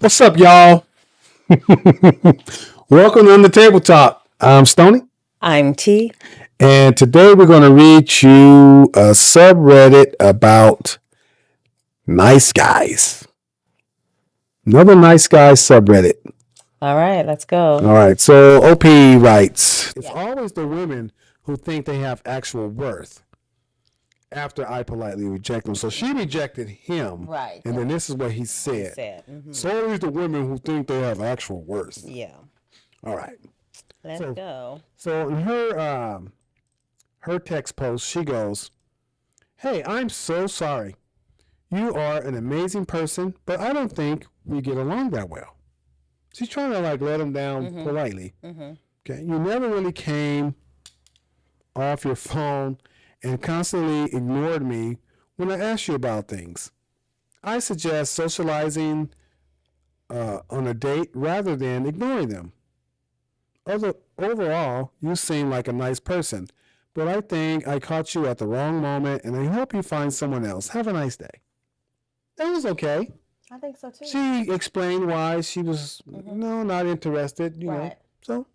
What's up, y'all? Welcome to the tabletop. I'm Stoney, I'm T. and today we're going to read you a subreddit about nice guys. Another nice guys subreddit. All right, let's go. All right, so OP writes, it's always the women who think they have actual worth after I politely reject them. So she rejected him. Right. And then this is what he said. It's always the women who think they have actual worth. Yeah. All right. Let's go. So in her text post, she goes, "Hey, I'm so sorry. You are an amazing person, but I don't think we get along that well." She's trying to let him down politely. Okay, you never really came off your phone and constantly ignored me when I asked you about things. I suggest socializing on a date rather than ignoring them. Overall, you seem like a nice person, but I think I caught you at the wrong moment, and I hope you find someone else. Have a nice day. That was okay. I think so too. She explained why she was not interested, know. So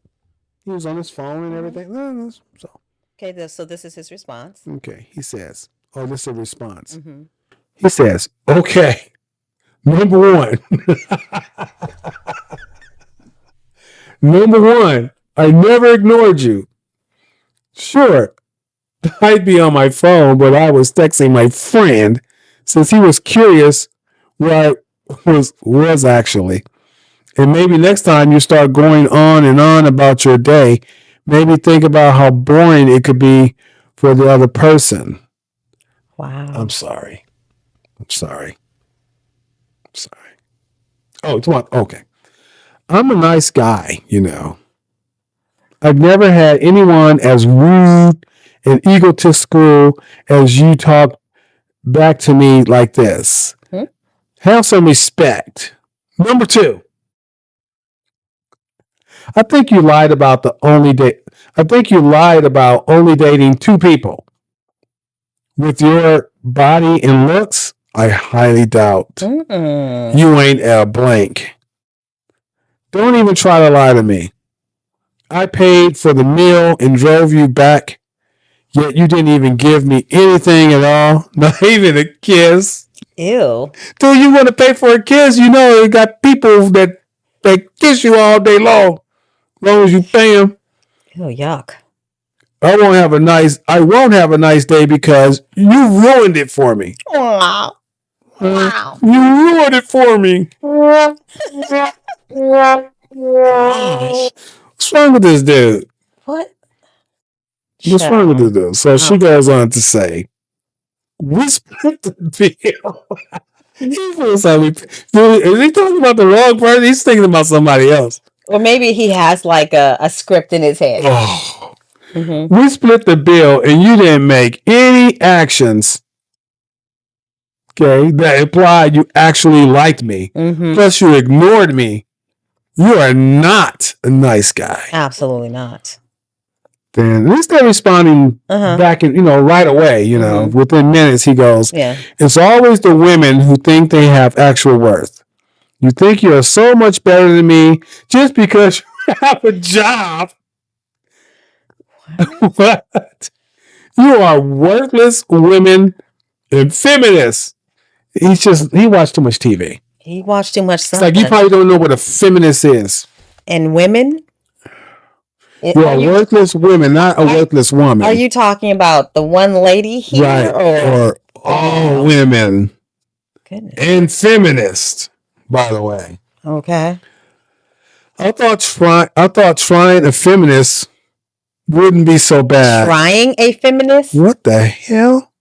he was on his phone and everything. So Okay, so this is his response. okay, he says, this is a response. He says, okay, number one. Number one, I never ignored you. Sure, I'd be on my phone, but I was texting my friend since he was curious where I was actually. And maybe next time you start going on and on about your day, maybe think about how boring it could be for the other person. Wow. I'm sorry. Oh, okay. I'm a nice guy, I've never had anyone as rude and egotistical as you talk back to me like this. Have some respect. Number two, I think you lied about only dating two people. With your body and looks, I highly doubt. You ain't a blank. Don't even try to lie to me. I paid for the meal and drove you back, yet you didn't even give me anything at all, not even a kiss. Ew. Do you want to pay for a kiss? You got people that kiss you all day long, as long as you pay them. Ew, yuck. I won't have a nice day because you ruined it for me. Wow. You ruined it for me. Gosh. What's wrong with this dude? What? What's wrong with this dude? So she goes on to say, we split the bill. Is he talking about the wrong person? He's thinking about somebody else. Or maybe he has like a script in his head. Oh. We split the bill and you didn't make any actions, okay, that implied you actually liked me. Plus you ignored me. You are not a nice guy. Absolutely not. Then at least they're responding back in, right away, within minutes. He goes, it's always the women who think they have actual worth. You think you are so much better than me just because you have a job. What? You are worthless women and feminists. He watched too much TV. He watched too much stuff. It's like you probably don't know what a feminist is. And women? You are worthless women, not a worthless woman. Are you talking about the one lady here? Right. Or all women. Goodness. And feminists, by the way. Okay. I thought trying a feminist wouldn't be so bad. Trying a feminist? What the hell?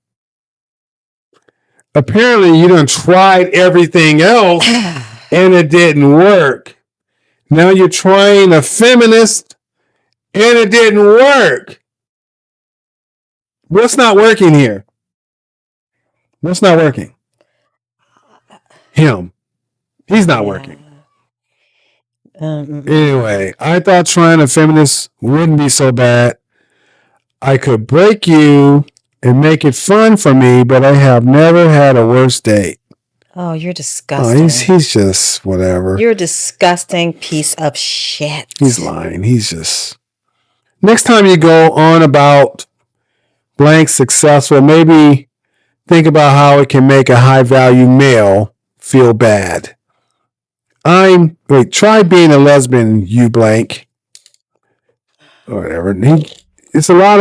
Apparently you done tried everything else and it didn't work. Now you're trying a feminist and it didn't work. What's not working here? What's not working? Him. He's not working. Anyway, I thought trying a feminist wouldn't be so bad. I could break you and make it fun for me, but I have never had a worse date. Oh, you're Oh, disgusting. he's just whatever. You're a disgusting piece of shit. He's lying. He's just. Next time you go on about blank successful, maybe think about how it can make a high value male feel bad. Try being a lesbian, you blank. Or whatever. It's a lot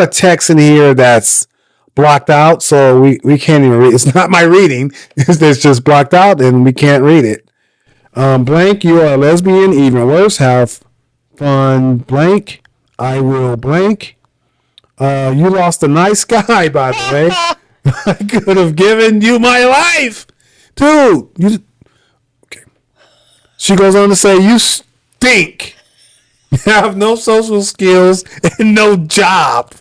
of text in here that's blocked out, so we can't even read. It's not my reading. It's just blocked out and we can't read it. Blank, you are a lesbian, even worse. Have fun, blank. I will blank. You lost a nice guy, by the way. I could have given you my life. Dude, okay. She goes on to say, you stink. You have no social skills and no job.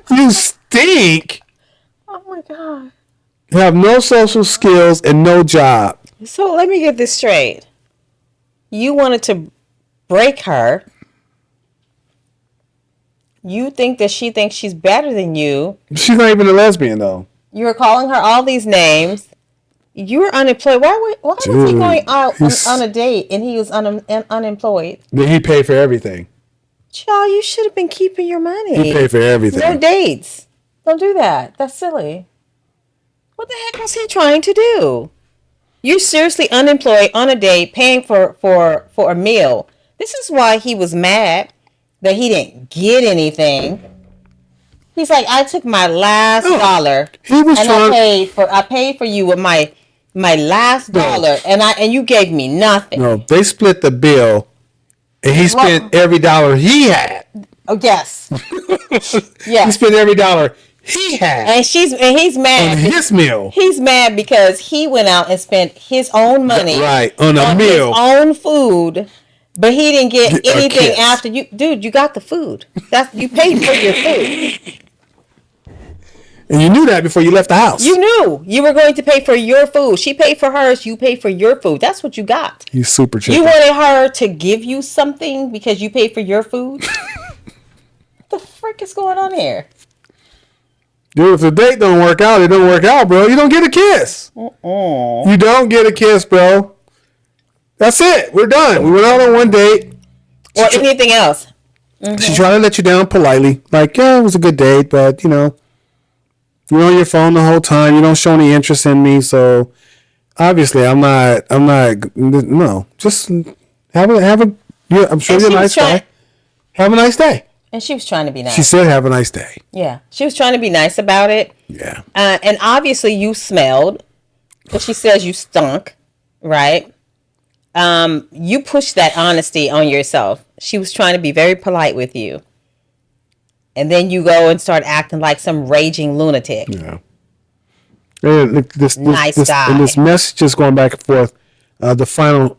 You stink. Oh my God. You have no social skills and no job. So let me get this straight. You wanted to break her. You think that she thinks she's better than you. She's not even a lesbian, though. You were calling her all these names. You were unemployed. Why was he going out on a date and he was unemployed? He paid for everything. Child, you should have been keeping your money. He paid for everything. No dates. Don't do that. That's silly. What the heck was he trying to do? You're seriously unemployed on a date, paying for a meal. This is why he was mad that he didn't get anything. He's like, I took my last dollar I paid for you with my last dollar, and you gave me nothing. No, they split the bill, and he spent every dollar he had. Oh yes, yes. He spent every dollar he had, and he's mad on his meal. He's mad because he went out and spent his own money on a meal, his own food, but he didn't get anything after you. Dude, you got the food. You paid for your food. And you knew that before you left the house. You knew you were going to pay for your food. She paid for hers. You paid for your food. That's what you got. You super chicken. You wanted her to give you something because you paid for your food? What the frick is going on here? Dude, if the date don't work out, it don't work out, bro. You don't get a kiss. You don't get a kiss, bro. That's it. We're done. We went out on one date. Or anything else. Mm-hmm. She tried to let you down politely. Like, yeah, it was a good date, but, you're on your phone the whole time. You don't show any interest in me, so obviously I'm not. No, just have a. Yeah, I'm sure you're a nice guy. Have a nice day. And she was trying to be nice. She said, "Have a nice day." Yeah, she was trying to be nice about it. Yeah. And obviously you smelled, because she says you stunk, right? You pushed that honesty on yourself. She was trying to be very polite with you. And then you go and start acting like some raging lunatic. Yeah. And nice guy. And this message is going back and forth. The final,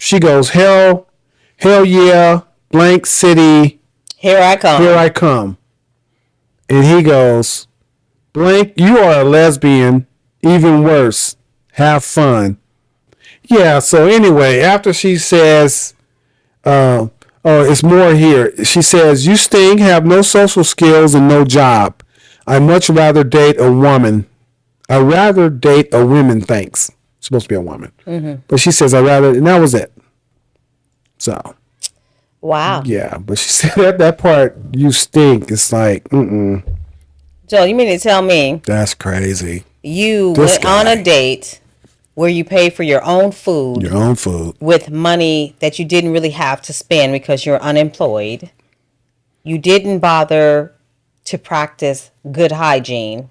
she goes, hell yeah, blank city. Here I come. Here I come. And he goes, blank, you are a lesbian. Even worse, have fun. Yeah, so anyway, after she says, it's more here. She says, you stink, have no social skills, and no job. I much rather date a woman. I rather date a woman, thanks. It's supposed to be a woman. Mm-hmm. But she says, and that was it. So. Wow. Yeah, but she said at that part, you stink. It's like, Joe, you mean to tell me. That's crazy. You went on a date where you paid for your own food. Your own food. With money that you didn't really have to spend because you're unemployed. You didn't bother to practice good hygiene.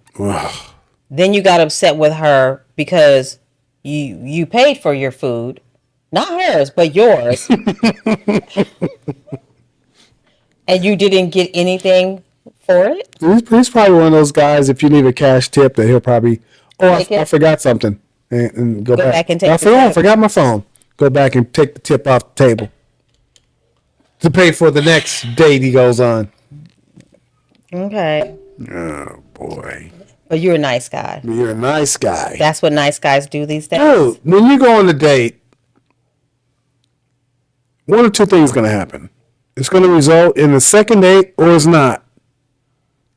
Then you got upset with her because you paid for your food. Not hers, but yours. And you didn't get anything for it? He's probably one of those guys, if you need a cash tip, that he'll probably, I forgot something. And go back and take I forgot my phone. Go back and take the tip off the table to pay for the next date he goes on. Okay. Oh boy. But you're a nice guy. You're a nice guy. That's what nice guys do these days. Dude, when you go on a date, one or two things going to happen. It's going to result in a second date or it's not.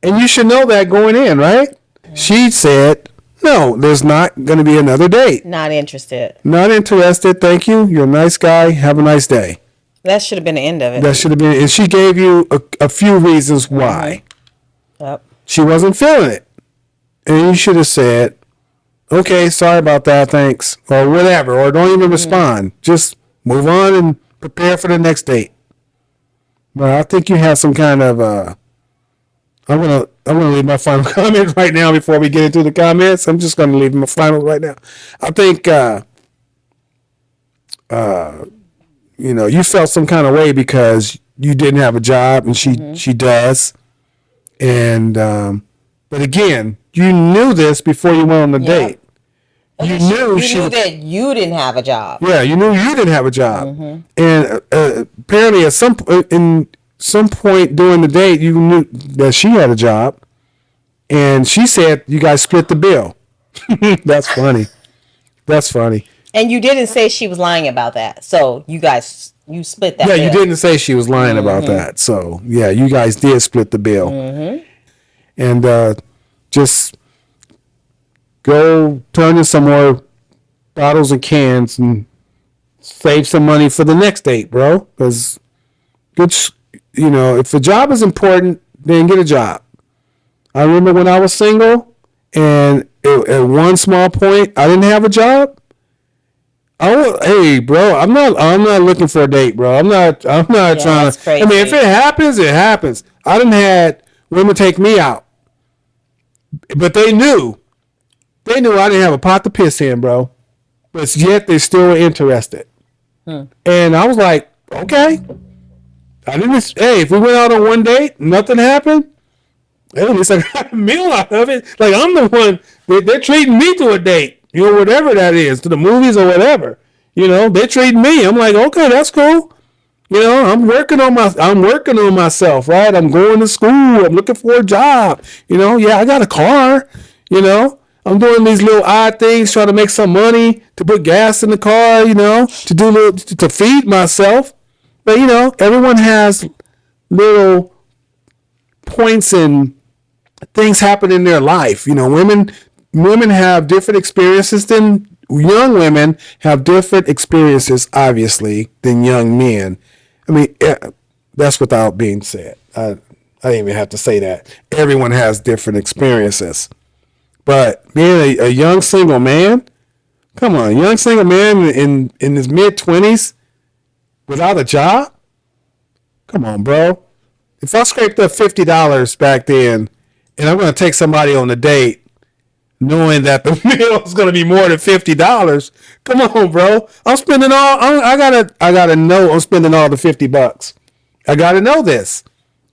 And you should know that going in, right? She said, no, there's not going to be another date. Not interested. Not interested. Thank you. You're a nice guy. Have a nice day. That should have been the end of it. That should have been. And she gave you a few reasons why. Yep. She wasn't feeling it. And you should have said, okay, sorry about that. Thanks. Or whatever. Or don't even respond. Just move on and prepare for the next date. But I think you have some kind of I'm gonna leave my final comment right now before we get into the comments. I'm just gonna leave my final right now. I think you felt some kind of way because you didn't have a job and she does. And but again, you knew this before you went on the date. You knew that you didn't have a job. Yeah, you knew you didn't have a job. And apparently at some point during the date, you knew that she had a job, and she said you guys split the bill. That's funny. That's funny. And you didn't say she was lying about that, so you split that. Yeah, bill. you didn't say she was lying about that. So yeah, you guys did split the bill, and just go turn in some more bottles and cans and save some money for the next date, bro. Because if the job is important, then get a job. I remember when I was single, and at one small point, I didn't have a job. Hey, bro, I'm not looking for a date, bro. I'm not trying to. Crazy. I mean, if it happens, it happens. I done had women take me out, but they knew I didn't have a pot to piss in, bro. But yet they still were interested, and I was like, okay. Hey, if we went out on one date, nothing happened, at least I got a meal out of it. Like, I'm the one, they're treating me to a date, whatever that is, to the movies or whatever. They're treating me. I'm like, okay, that's cool. I'm working on myself, right? I'm going to school. I'm looking for a job. Yeah, I got a car. I'm doing these little odd things, trying to make some money to put gas in the car, to feed myself. But, everyone has little points and things happen in their life. Women have different experiences than young women have different experiences, obviously, than young men. I mean, that's without being said. I didn't even have to say that. Everyone has different experiences. But being a young single man, come on, young single man in his mid-20s, without a job? Come on, bro. If I scraped up $50 back then and I'm going to take somebody on a date knowing that the meal is going to be more than $50, come on, bro. I'm spending I gotta know I'm spending all the $50. I got to know this.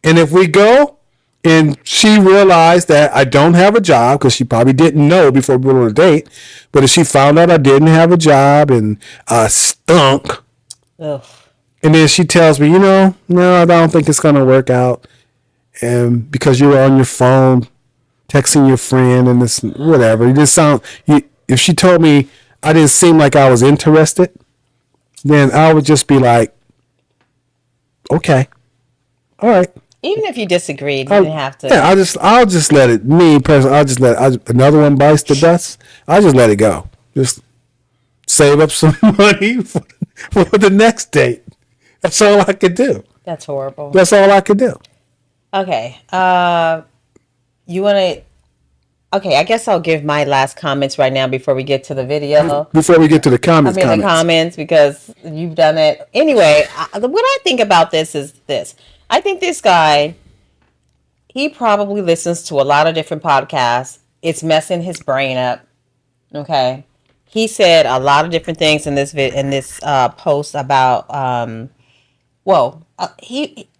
And if we go and she realized that I don't have a job, because she probably didn't know before we went on a date, but if she found out I didn't have a job and I stunk, ugh. And then she tells me, no, I don't think it's going to work out. And because you were on your phone, texting your friend and this, whatever. If she told me I didn't seem like I was interested, then I would just be like, okay, all right. Even if you disagreed, you didn't have to. Yeah, I'll just let it, me personally, another one bites the dust. I'll just let it go. Just save up some money for the next date. That's all I could do. That's horrible. That's all I could do. Okay. You want to... Okay, I guess I'll give my last comments right now before we get to the video. Before we get to the comments. The comments, because you've done it. Anyway, what I think about this is this. I think this guy, he probably listens to a lot of different podcasts. It's messing his brain up. Okay. He said a lot of different things in this post about...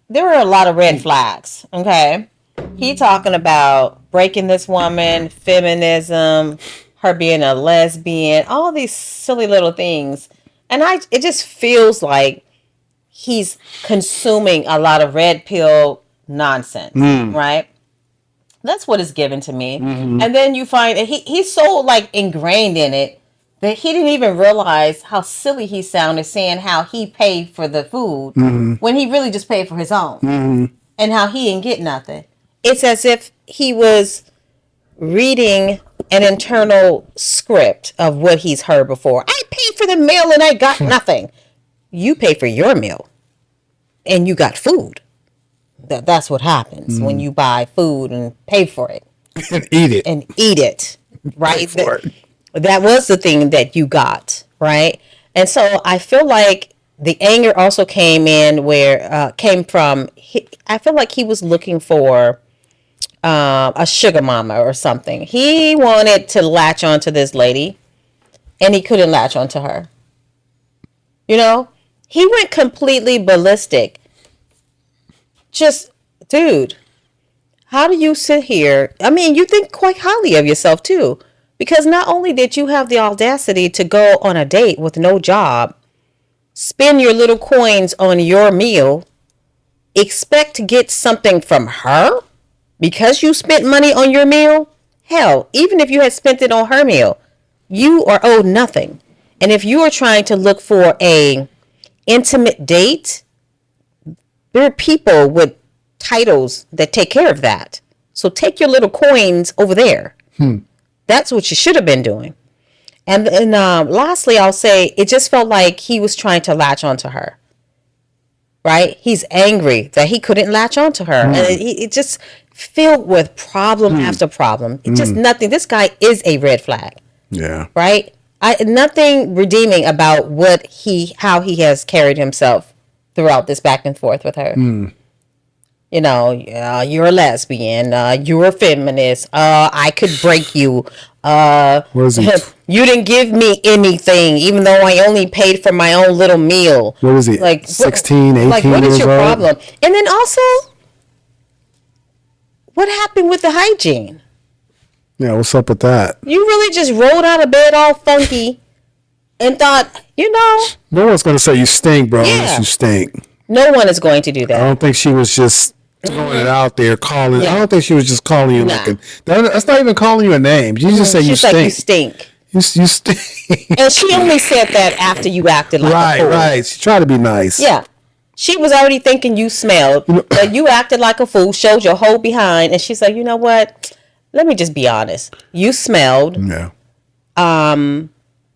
there are a lot of red flags, okay? He talking about breaking this woman, feminism, her being a lesbian, all these silly little things. And it just feels like he's consuming a lot of red pill nonsense, right? That's what is given to me. Mm-hmm. And then you find he's so like ingrained in it that he didn't even realize how silly he sounded saying how he paid for the food when he really just paid for his own and how he didn't get nothing. It's as if he was reading an internal script of what he's heard before. I paid for the meal and I got nothing. You pay for your meal and you got food. That's what happens when you buy food and pay for it. And eat it. And eat it. Right? For it. That was the thing that you got. Right? And so I feel like the anger also came in came from, I feel like he was looking for a sugar mama or something. He wanted to latch onto this lady and he couldn't latch onto her. You know, he went completely ballistic. Just, dude, how do you sit here? I mean, you think quite highly of yourself too, because not only did you have the audacity to go on a date with no job, spend your little coins on your meal, expect to get something from her because you spent money on your meal. Hell, even if you had spent it on her meal, you are owed nothing. And if you are trying to look for a intimate date, there are people with titles that take care of that. So take your little coins over there. That's what you should have been doing. And lastly, I'll say it just felt like he was trying to latch onto her. Right? He's angry that he couldn't latch onto her. And it just filled with problem after problem. It's just nothing. This guy is a red flag. Yeah. Right? Nothing redeeming about how he has carried himself throughout this back and forth with her. You know, you're a lesbian. You're a feminist. I could break you. What is he? You didn't give me anything, even though I only paid for my own little meal. What is he? Like 16, 18 Like, what is your years old? problem? And then also, what happened with the hygiene? Yeah, what's up with that? You really just rolled out of bed all funky and thought, No one's going to say you stink, bro, Yeah. unless you stink. no one is going to do I that. don't think she was just throwing it out there, calling. Yeah. I don't think she was just calling you Nah. that's not even calling you a name. You just say you She's like, you stink. stink. You stink. And she only said that after you acted like a fool. Right. She tried to be nice. Yeah. She was already thinking you smelled, but you acted like a fool, showed your whole behind, and she's like, you know what? Let me just be honest. You smelled. Yeah.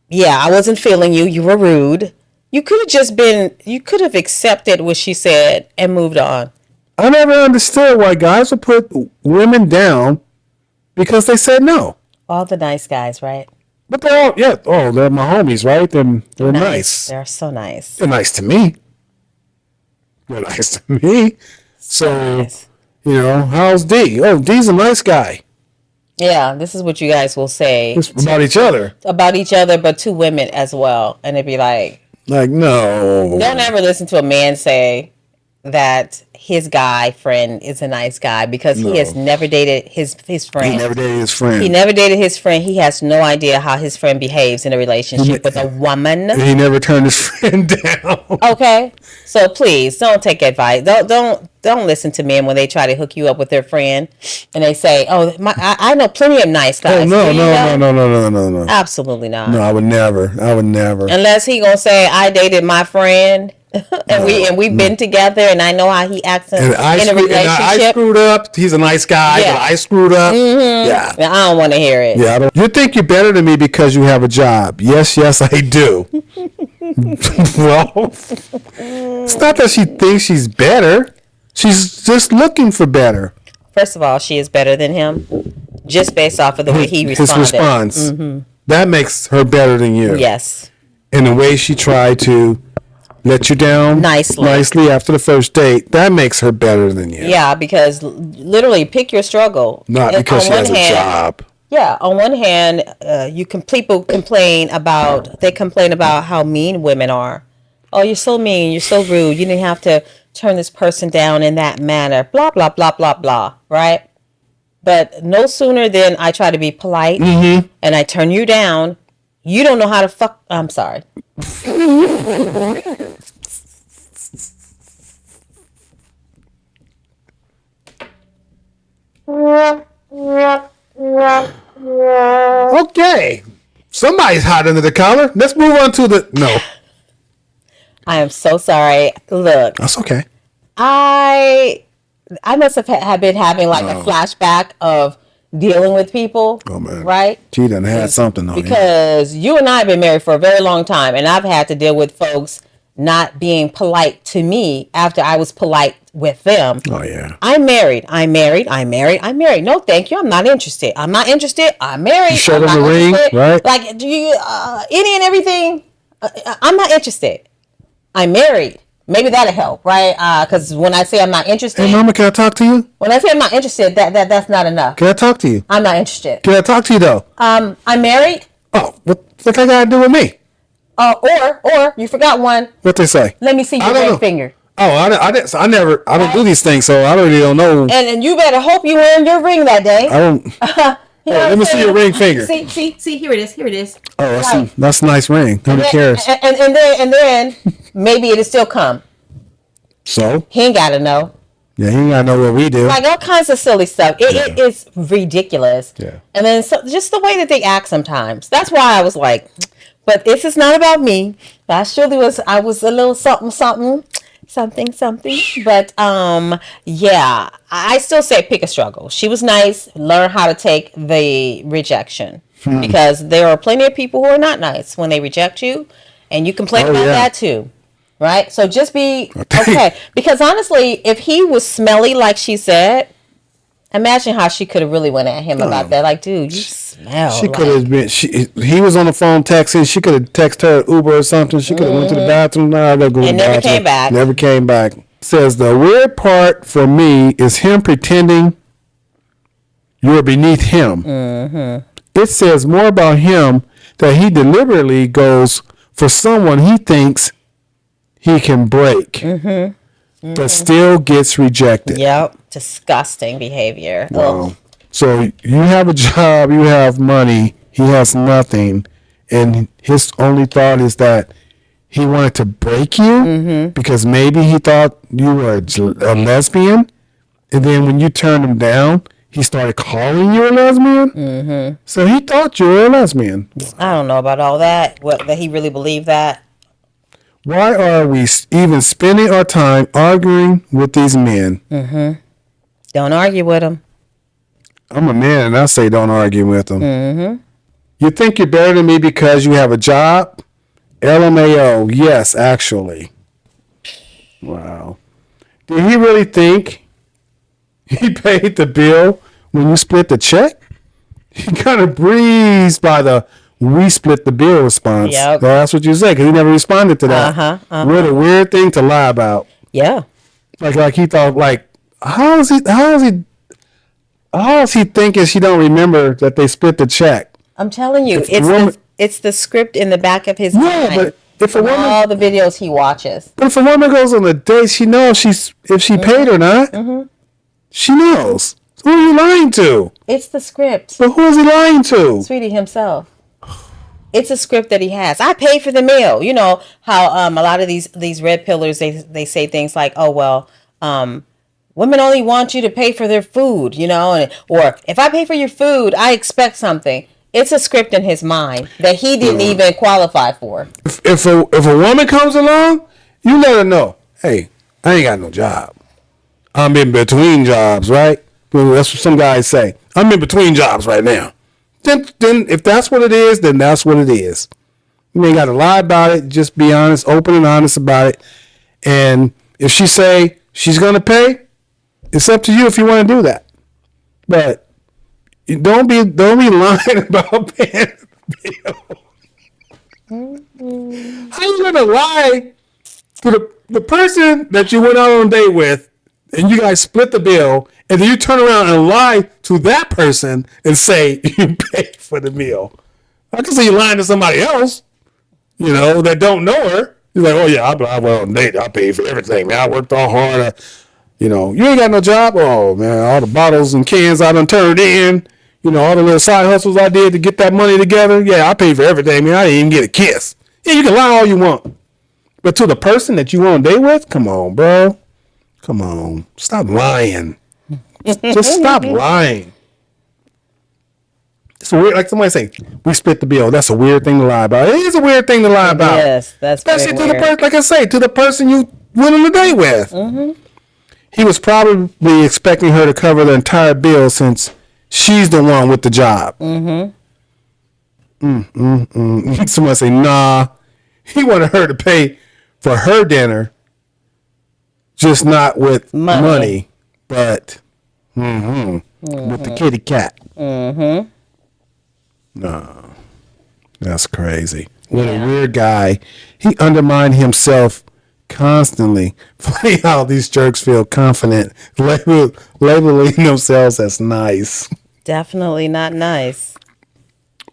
Yeah, I wasn't feeling you. You were rude. You could have accepted what she said and moved on. I never understood why guys would put women down because they said no. All the nice guys, right? But they're they're my homies, right? They're nice. They're so nice. They're nice to me. They're nice to me. So, Nice. How's D? Oh, D's a nice guy. Yeah, this is what you guys will say It's about each other. about each other, but to women as well. And it'd be like, Like, no. don't ever listen to a man say that his guy friend is a nice guy because No. he has never dated his friend. He never dated his friend. He never dated his friend. He has no idea how his friend behaves in a relationship with a woman. And he never turned his friend down. Okay, so please don't take advice. Don't listen to men when they try to hook you up with their friend and they say, "Oh, I know plenty of nice guys." Oh, no. No. Absolutely not. No, I would never. Unless he gonna say, "I dated my friend." and we've been together, and I know how he acts in a relationship. I screwed up. He's a nice guy, Yeah. but I screwed up. Yeah. I don't want to hear it. Yeah. You think you're better than me because you have a job? Yes, I do. Well, it's not that she thinks she's better. She's just looking for better. First of all, she is better than him, just based off of the way he responded. His response. That makes her better than you. Yes. And the way she tried to let you down nicely after the first date, that makes her better than you. Yeah, because literally, pick your struggle. Not because she has a job. Yeah, on one hand, people complain about how mean women are. Oh, you're so mean. You're so rude. You didn't have to turn this person down in that manner. Blah blah blah blah blah. Right? But no sooner than I try to be polite and I turn you down, you don't know how to fuck. I'm sorry. Okay. Somebody's hot under the collar. Let's move on to the... No. I am so sorry. Look, That's okay. I I must have been having like a flashback of dealing with people. Oh man, right? She done had something on you. Because you and I have been married for a very long time, and I've had to deal with folks not being polite to me after I was polite with them. Oh yeah. I'm married. I'm married. I'm married. I'm married. No, thank you. I'm not interested. I'm not interested. I'm married. You showed I'm them not the ring, interested. right? Like, do you any and everything? I'm not interested. I'm married. Maybe that'll help, right? Because when I say I'm not interested, Hey, Mama, can I talk to you? when I say I'm not interested, that's not enough. Can I talk to you? I'm not interested. Can I talk to you though? I'm married. Oh, what that got to do with me? Or you forgot one. What they say? Let me see your ring finger. Oh, I don't do these things, so I really don't know. And you better hope you wearing your ring that day. I don't. Let me see your ring finger. See, here it is. Here it is. Oh, that's a nice ring. 100 carats. And then maybe it'll still come. So? He ain't got to know. Yeah, he ain't got to know what we do. Like all kinds of silly stuff. It is ridiculous. Yeah. And then just the way that they act sometimes. That's why I was like, but this is not about me. I was a little something. But yeah, I still say pick a struggle. She was nice. Learn how to take the rejection. Because there are plenty of people who are not nice when they reject you. And you complain about that too. Right? So just be okay. Because honestly, if he was smelly like she said, imagine how she could have really went at him about that. Like, dude, you smell. She could have been. He was on the phone texting. She could have texted her Uber or something. She could have went to the bathroom. And never came back. Never came back. Says the weird part for me is him pretending you're beneath him. It says more about him that he deliberately goes for someone he thinks he can break, but still gets rejected. Yep. Disgusting behavior. Wow. So you have a job, you have money, he has nothing, and his only thought is that he wanted to break you because maybe he thought you were a lesbian, and then when you turned him down, he started calling you a lesbian. So he thought you were a lesbian. I don't know about all that. That he really believed that. Why are we even spending our time arguing with these men? Don't argue with him. I'm a man, and I say don't argue with them. You think you're better than me because you have a job? LMAO, yes, actually. Wow. Did he really think he paid the bill when you split the check? He kind of breezed by the "we split the bill" response. Yep. That's what you say, because he never responded to that. What a weird thing to lie about. Yeah. Like he thought, like, how is he thinking she don't remember that they split the check? I'm telling you, it's the script in the back of his mind. But if a woman, all the videos he watches. But if a woman goes on a date, she knows if she paid or not. She knows. Who are you lying to? It's the script. But who is he lying to? Sweetie himself. It's a script that he has. I paid for the meal. You know how a lot of these red pillars they say things like, oh well, women only want you to pay for their food, you know, or if I pay for your food, I expect something. It's a script in his mind that he didn't even qualify for. If a woman comes along, you let her know, hey, I ain't got no job. I'm in between jobs, right? That's what some guys say. I'm in between jobs right now. Then if that's what it is, then that's what it is. You ain't got to lie about it. Just be honest, open and honest about it. And if she say she's gonna pay, it's up to you if you want to do that. But don't be lying about paying the bill. How you gonna lie to the person that you went out on a date with, and you guys split the bill, and then you turn around and lie to that person and say you paid for the meal? I can see you lying to somebody else, you know, that don't know her. You're like, oh yeah, I went on a date, I paid for everything, man. I worked all hard. You know, you ain't got no job. Oh man, all the bottles and cans I done turned in. You know, all the little side hustles I did to get that money together. Yeah, I paid for everything, man. I didn't even get a kiss. Yeah, you can lie all you want, but to the person that you on a date with, come on, bro. Come on, stop lying. Just stop lying. It's weird. Like somebody say, we split the bill. That's a weird thing to lie about. It is a weird thing to lie about. Yes, that's especially very to weird. the person. Like I say, to the person you went on a date with. He was probably expecting her to cover the entire bill since she's the one with the job. Someone say, nah. He wanted her to pay for her dinner, just not with money but with the kitty cat. No, that's crazy. What a weird guy. He undermined himself constantly. Funny how these jerks feel confident, labeling themselves as nice. Definitely not nice.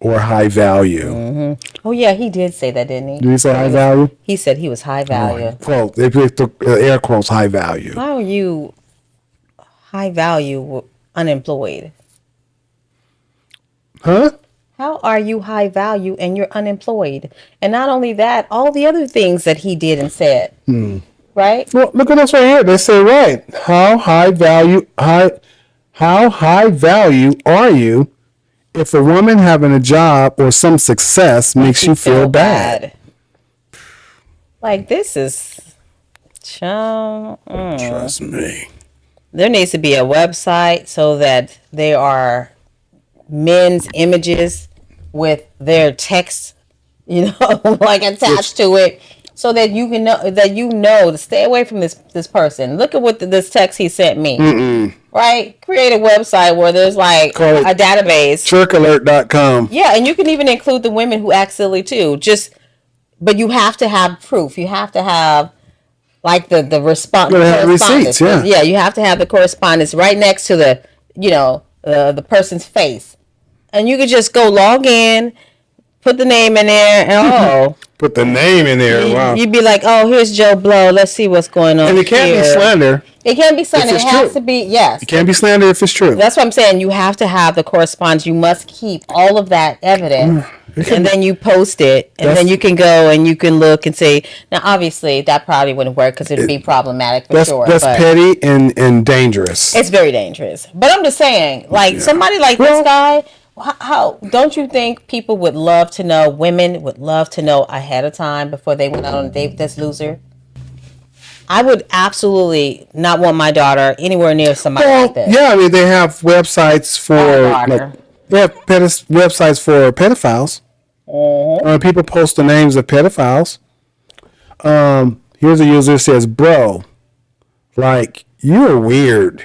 Or high value. Oh yeah, he did say that, didn't he? Did he say high value? He said he was high value. Quote. They put air quotes, high value. How are you high value unemployed? Huh? How are you high value and you're unemployed? And not only that, all the other things that he did and said. Right? Well, look at this right here. They say right. How high value are you if a woman having a job or some success makes you feel bad? Like, this is... Trust me. There needs to be a website so that there are men's images with their text, like attached to it, so that you can know to stay away from this person. Look at what this text he sent me. Right? Create a website where there's like a database. Jerkalert.com. Yeah, and you can even include the women who act silly too. But you have to have proof. You have to have like the response. Receipts, yeah, you have to have the correspondence right next to the the person's face, and you could just go log in, put the name in there, and put the name in there. Wow. You'd be like, oh, here's Joe Blow. Let's see what's going on. And it can't be slander. It can't be slander. It has to be, yes. It can't be slander if it's true. That's what I'm saying. You have to have the correspondence. You must keep all of that evidence. And then you post it, and then you can go and you can look and say. Now, obviously, that probably wouldn't work because it'd be problematic for sure. That's petty and dangerous. It's very dangerous. But I'm just saying, like somebody like this guy, how don't you think people would love to know? Women would love to know ahead of time before they went out on a date with this loser. I would absolutely not want my daughter anywhere near somebody like this. Yeah, I mean they have websites for websites for pedophiles. People post the names of pedophiles. Here's a user that says, "Bro, like you're weird,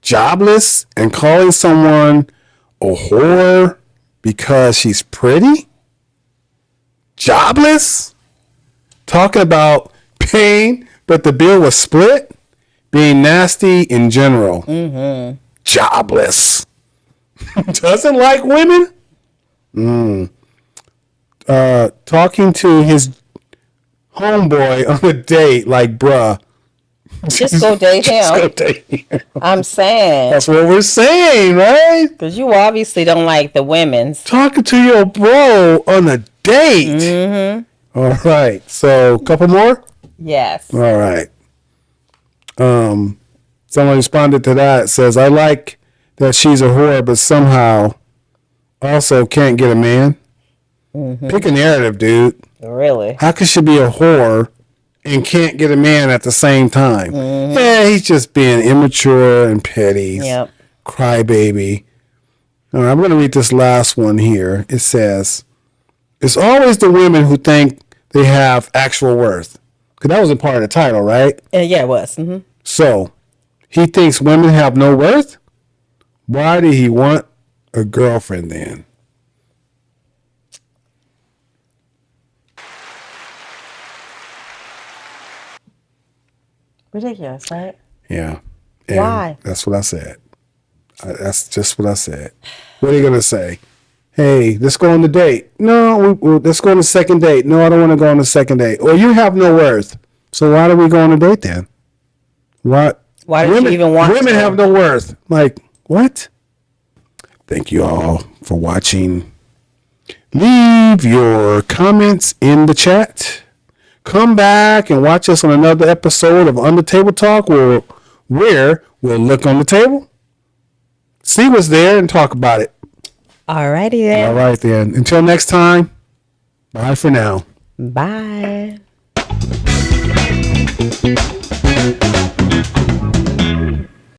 jobless, and calling someone a whore because she's pretty, jobless, talking about pain, but the bill was split, being nasty in general, jobless, doesn't like women." Talking to his homeboy on a date, like, bruh. Just go date him. Just go date him. I'm saying. That's what we're saying, right? Because you obviously don't like the women's. Talking to your bro on a date. All right. So, a couple more? Yes. All right. Someone responded to that. Says, I like that she's a whore, but somehow also can't get a man. Pick a narrative, dude. Really? How could she be a whore and can't get a man at the same time? Yeah, he's just being immature and petty. Yep. Crybaby. All right, I'm going to read this last one here. It says, it's always the women who think they have actual worth. Because that was a part of the title, right? Yeah, it was. So, he thinks women have no worth? Why did he want a girlfriend then? Ridiculous, right? Yeah. And why? That's what I said. That's just what I said. What are you going to say? Hey, let's go on the date. No, let's go on the second date. No, I don't want to go on the second date. Or you have no worth. So why do we go on a date then? What? Why do you even want women have no worth? Like, what? Thank you all for watching. Leave your comments in the chat. Come back and watch us on another episode of Under Table Talk where we'll look on the table, see what's there, and talk about it. Alrighty then. All right then. Until next time, bye for now. Bye.